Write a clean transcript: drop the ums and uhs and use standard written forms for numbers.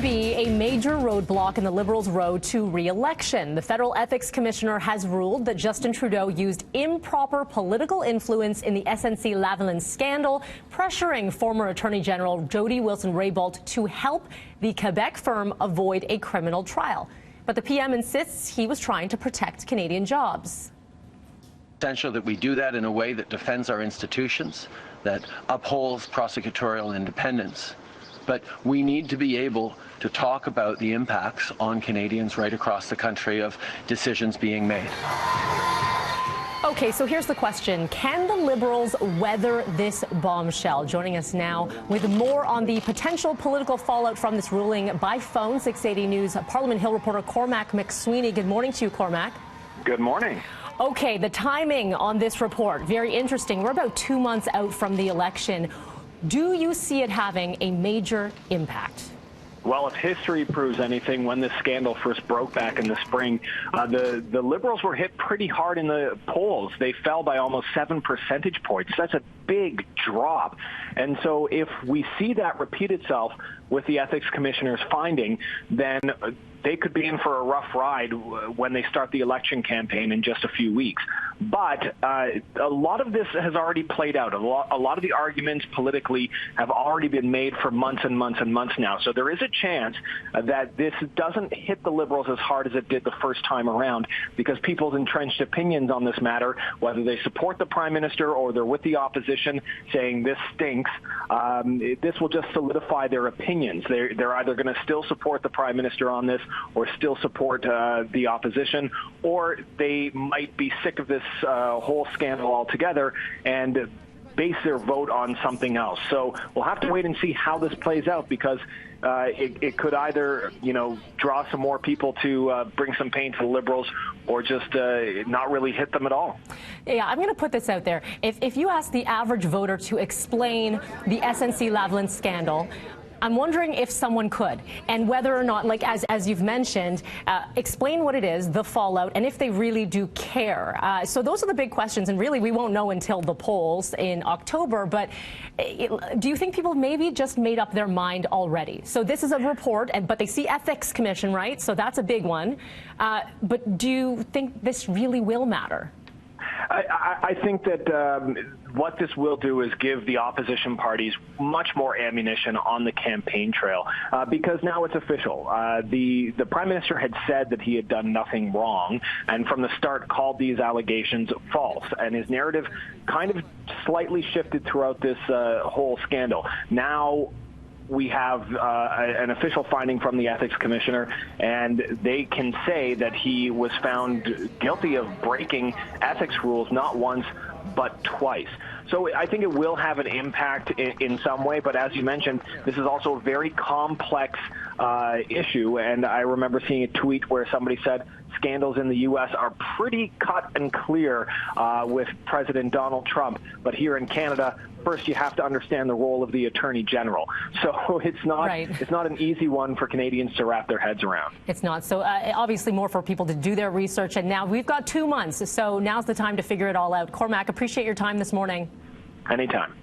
be a major roadblock in the Liberals' road to re-election. The federal ethics commissioner has ruled that Justin Trudeau used improper political influence in the SNC-Lavalin scandal, pressuring former Attorney General Jody Wilson-Raybould to help the Quebec firm avoid a criminal trial. But the PM insists he was trying to protect Canadian jobs. Essential that we do that in a way that defends our institutions, that upholds prosecutorial independence. But we need to be able to talk about the impacts on Canadians right across the country of decisions being made. Okay, so here's the question. Can the Liberals weather this bombshell? Joining us now with more on the potential political fallout from this ruling by phone, 680 News Parliament Hill reporter Cormac McSweeney. Good morning to you, Cormac. Good morning. Okay, the timing on this report, very interesting. We're about 2 months out from the election. Do you see it having a major impact? Well, if history proves anything, when this scandal first broke back in the spring, the Liberals were hit pretty hard in the polls. They fell by almost 7 percentage points. That's a big drop. And so if we see that repeat itself with the Ethics Commissioner's finding, then they could be in for a rough ride when they start the election campaign in just a few weeks. But a lot of this has already played out. A lot of the arguments politically have already been made for months and months and months now. So there is a chance that this doesn't hit the Liberals as hard as it did the first time around, because people's entrenched opinions on this matter, whether they support the Prime Minister or they're with the opposition saying this stinks, this will just solidify their opinions. They're either going to still support the Prime Minister on this or still support the opposition, or they might be sick of this whole scandal altogether and base their vote on something else. So we'll have to wait and see how this plays out, because it could either, draw some more people to bring some pain to the Liberals, or just not really hit them at all. Yeah, I'm going to put this out there. If you ask the average voter to explain the SNC-Lavalin scandal, I'm wondering if someone could, and whether or not, like as you've mentioned, explain what it is, the fallout, and if they really do care. So those are the big questions, and really we won't know until the polls in October. But do you think people maybe just made up their mind already? So this is a report, but they see Ethics Commission, right? So that's a big one. But do you think this really will matter? I think that what this will do is give the opposition parties much more ammunition on the campaign trail, because now it's official. The Prime Minister had said that he had done nothing wrong, and from the start called these allegations false. And his narrative kind of slightly shifted throughout this whole scandal. Now we have an official finding from the Ethics Commissioner, and they can say that he was found guilty of breaking ethics rules not once but twice. So I think it will have an impact in some way, but as you mentioned, this is also a very complex issue, and I remember seeing a tweet where somebody said scandals in the U.S. are pretty cut and clear with President Donald Trump, but here in Canada, first you have to understand the role of the Attorney General. So it's not It's not an easy one for Canadians to wrap their heads around. It's not. So obviously more for people to do their research, and now we've got 2 months, so now's the time to figure it all out. Cormac, appreciate your time this morning. Anytime.